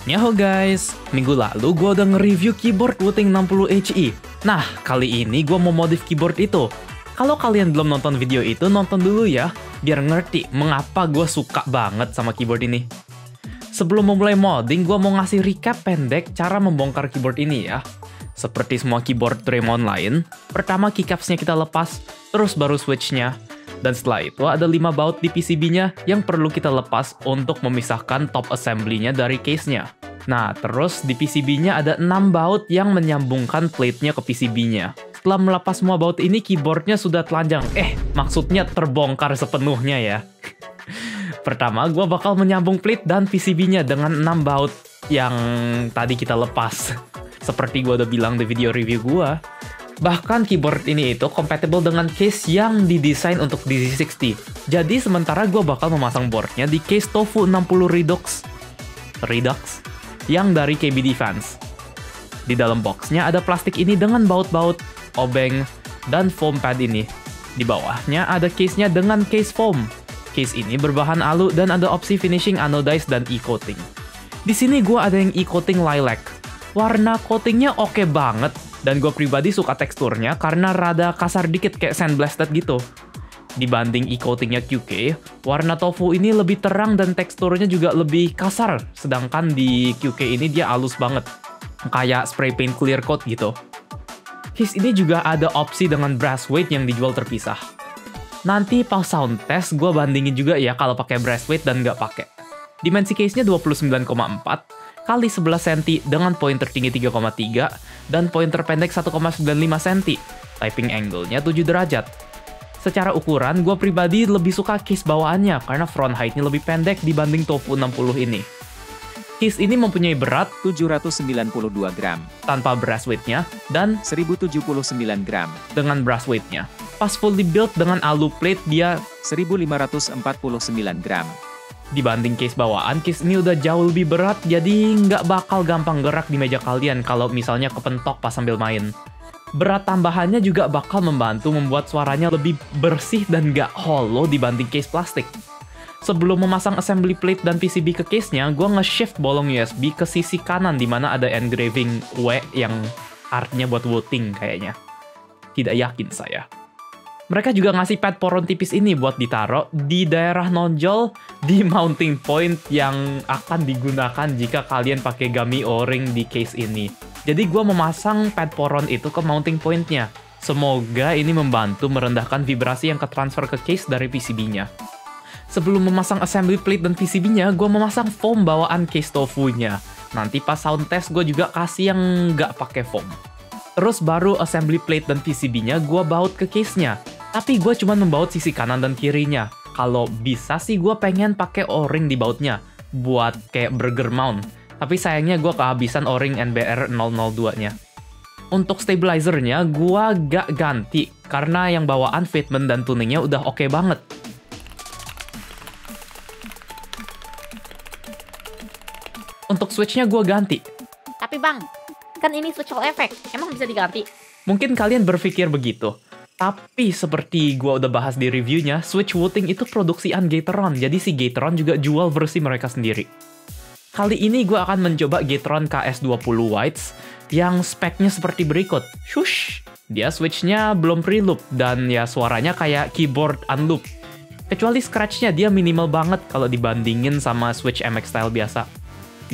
Nyaho guys, minggu lalu gue udah nge-review keyboard Wooting 60HE. Nah, kali ini gue mau modif keyboard itu. Kalau kalian belum nonton video itu, nonton dulu ya, biar ngerti mengapa gue suka banget sama keyboard ini. Sebelum memulai modding, gue mau ngasih recap pendek cara membongkar keyboard ini ya. Seperti semua keyboard Dremon lain, pertama keycapsnya kita lepas, terus baru switchnya. Dan setelah itu ada 5 baut di PCB-nya yang perlu kita lepas untuk memisahkan top assembly-nya dari case-nya. Nah, terus di PCB-nya ada 6 baut yang menyambungkan plate-nya ke PCB-nya. Setelah melepas semua baut ini, keyboard-nya sudah telanjang. Maksudnya terbongkar sepenuhnya ya. Pertama, gue bakal menyambung plate dan PCB-nya dengan 6 baut yang tadi kita lepas. Seperti gue udah bilang di video review gue. Bahkan keyboard ini itu compatible dengan case yang didesain untuk DC60. Jadi sementara gue bakal memasang boardnya di case Tofu 60 Redux yang dari KB Defense. Di dalam boxnya ada plastik ini dengan baut-baut, obeng, dan foam pad ini. Di bawahnya ada case-nya dengan case foam. Case ini berbahan alu dan ada opsi finishing anodized dan e-coating. Di sini gue ada yang e-coating lilac. Warna coatingnya oke banget. Dan gue pribadi suka teksturnya karena rada kasar dikit kayak sandblasted gitu. Dibanding e-coatingnya QK, warna tofu ini lebih terang dan teksturnya juga lebih kasar. Sedangkan di QK ini dia halus banget. Kayak spray paint clear coat gitu. Case ini juga ada opsi dengan brass weight yang dijual terpisah. Nanti pas sound test gue bandingin juga ya kalau pakai brass weight dan nggak pakai. Dimensi case-nya 29,4 kali 11 cm dengan poin tertinggi 3,3 dan poin terpendek 1,95 cm. Typing angle-nya 7 derajat. Secara ukuran, gue pribadi lebih suka case bawaannya karena front height-nya lebih pendek dibanding Tofu 60 ini. Case ini mempunyai berat 792 gram tanpa brass weight-nya dan 1079 gram dengan brass weight-nya. Pas fully built dengan alu plate dia 1549 gram. Dibanding case bawaan, case ini udah jauh lebih berat, jadi nggak bakal gampang gerak di meja kalian kalau misalnya kepentok pas sambil main. Berat tambahannya juga bakal membantu membuat suaranya lebih bersih dan nggak hollow dibanding case plastik. Sebelum memasang assembly plate dan PCB ke case-nya, gue nge-shift bolong USB ke sisi kanan di mana ada engraving W yang artnya buat Wooting kayaknya. Tidak yakin saya. Mereka juga ngasih pad poron tipis ini buat ditaruh di daerah nonjol di mounting point yang akan digunakan jika kalian pakai gummy O-ring di case ini. Jadi gue memasang pad poron itu ke mounting point-nya. Semoga ini membantu merendahkan vibrasi yang ketransfer ke case dari PCB-nya. Sebelum memasang assembly plate dan PCB-nya, gue memasang foam bawaan case Tofu-nya. Nanti pas sound test gue juga kasih yang nggak pakai foam. Terus baru assembly plate dan PCB-nya gue baut ke case-nya. Tapi gue cuma membaut sisi kanan dan kirinya. Kalau bisa sih gue pengen pakai O-ring di bautnya buat kayak burger mount. Tapi sayangnya gue kehabisan O-ring NBR 002-nya. Untuk stabilizer-nya gue gak ganti karena yang bawaan fitment dan tuningnya udah oke banget. Untuk switch-nya gue ganti. Tapi bang, kan ini switch Hall effect, emang bisa diganti? Mungkin kalian berpikir begitu. Tapi seperti gue udah bahas di reviewnya, Switch Wooting itu produksian Gateron, jadi si Gateron juga jual versi mereka sendiri. Kali ini gue akan mencoba Gateron KS20 Whites yang speknya seperti berikut. Shush! Dia switch-nya belum pre-loop dan ya suaranya kayak keyboard unloop. Kecuali scratch-nya dia minimal banget kalau dibandingin sama Switch MX style biasa.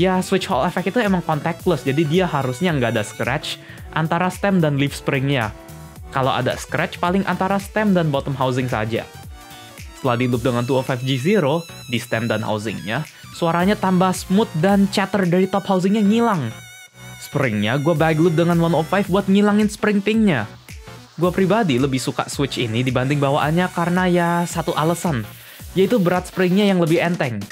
Ya Switch Hall effect itu emang contactless, jadi dia harusnya nggak ada scratch antara stem dan leaf spring-nya. Kalau ada scratch, paling antara stem dan bottom housing saja. Setelah di loop dengan 205G0, di stem dan housingnya, suaranya tambah smooth dan chatter dari top housingnya ngilang. Springnya gue bag loop dengan 105 buat ngilangin spring pingnya. Gue pribadi lebih suka switch ini dibanding bawaannya karena ya satu alasan, yaitu berat springnya yang lebih enteng.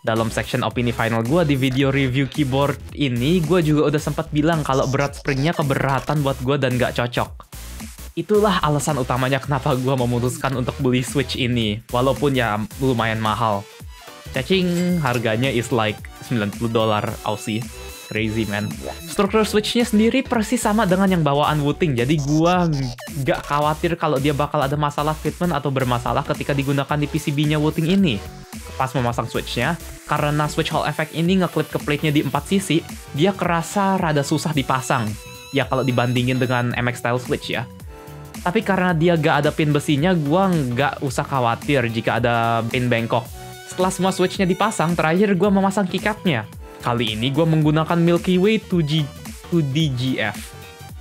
Dalam section opini final gue di video review keyboard ini, gue juga udah sempat bilang kalau berat springnya keberatan buat gue dan gak cocok. Itulah alasan utamanya kenapa gue memutuskan untuk beli Switch ini. Walaupun ya lumayan mahal. Cacing harganya is like $90 Aussie. Crazy man. Struktur Switch-nya sendiri persis sama dengan yang bawaan Wuting. Jadi gue nggak khawatir kalau dia bakal ada masalah fitment atau bermasalah ketika digunakan di PCB-nya Wuting ini. Pas memasang Switch-nya, karena Switch Hall Effect ini ngeklip ke plate-nya di 4 sisi, dia kerasa rada susah dipasang. Ya kalau dibandingin dengan MX Style Switch ya. Tapi karena dia gak ada pin besinya, gue nggak usah khawatir jika ada pin bengkok. Setelah semua Switch-nya dipasang, terakhir gue memasang keycap-nya. Kali ini gue menggunakan Milky Way 2DGF.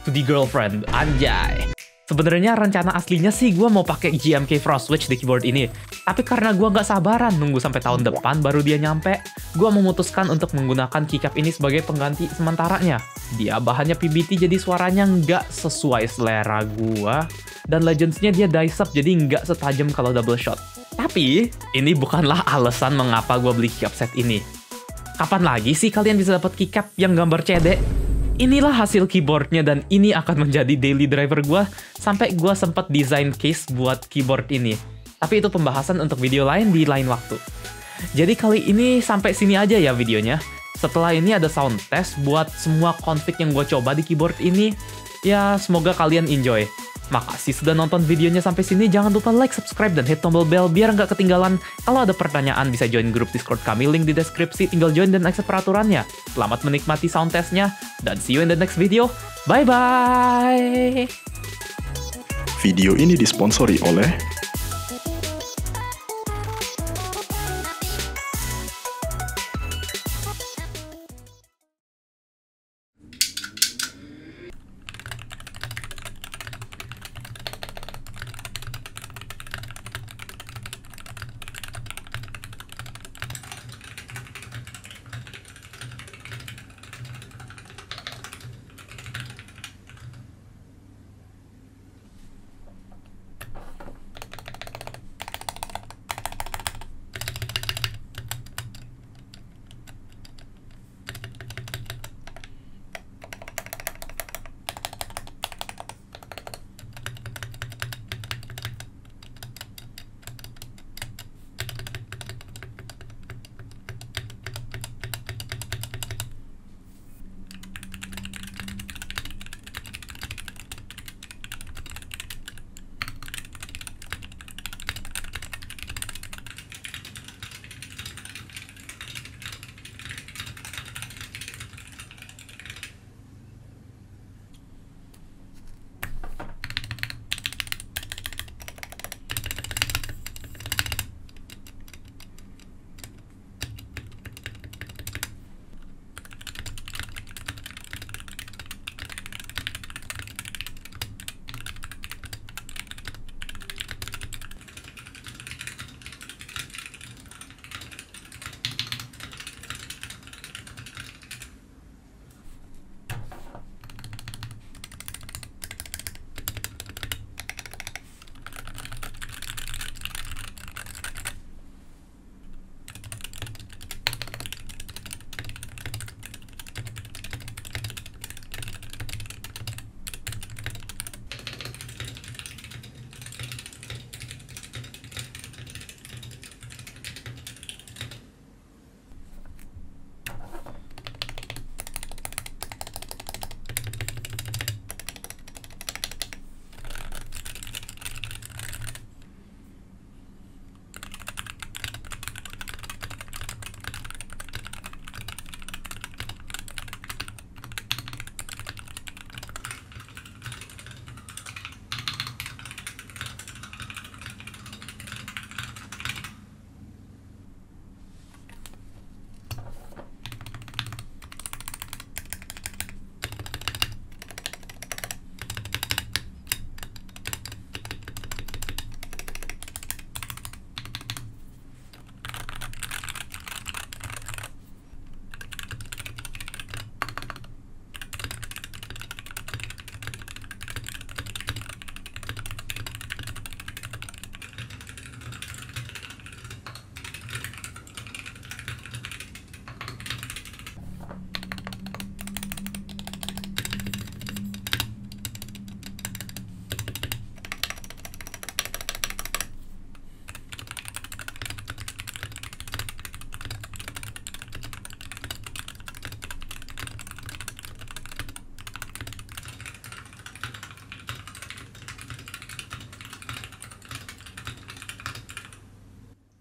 2D Girlfriend, anjay. Sebenarnya rencana aslinya sih gue mau pakai GMK Frost Switch di keyboard ini. Tapi karena gue nggak sabaran nunggu sampai tahun depan baru dia nyampe, gue memutuskan untuk menggunakan keycap ini sebagai pengganti sementaranya. Dia bahannya PBT jadi suaranya nggak sesuai selera gue. Dan Legends-nya dia dice up jadi nggak setajam kalau double shot. Tapi, ini bukanlah alasan mengapa gue beli keycap set ini. Kapan lagi sih kalian bisa dapat keycap yang gambar CD? Inilah hasil keyboardnya dan ini akan menjadi daily driver gue sampai gue sempat desain case buat keyboard ini. Tapi itu pembahasan untuk video lain di lain waktu. Jadi kali ini sampai sini aja ya videonya. Setelah ini ada sound test buat semua config yang gue coba di keyboard ini. Ya semoga kalian enjoy. Makasih sudah nonton videonya sampai sini. Jangan lupa like, subscribe, dan hit tombol bell biar nggak ketinggalan. Kalau ada pertanyaan bisa join grup Discord kami, link di deskripsi. Tinggal join dan accept peraturannya. Selamat menikmati sound testnya, dan see you in the next video. Bye-bye! Video ini disponsori oleh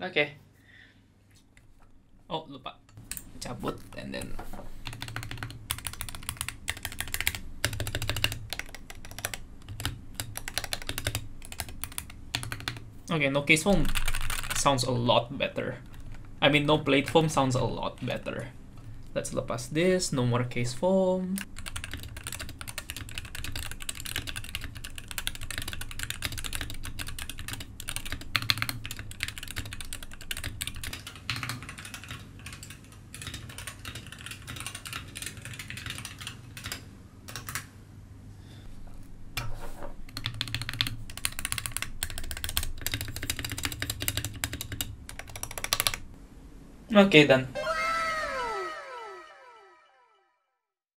Oke. Oh, lupa. Cabut, and then... Okay, no case foam sounds a lot better. I mean, no plate foam sounds a lot better. Let's lepas this, no more case foam. Okay, done.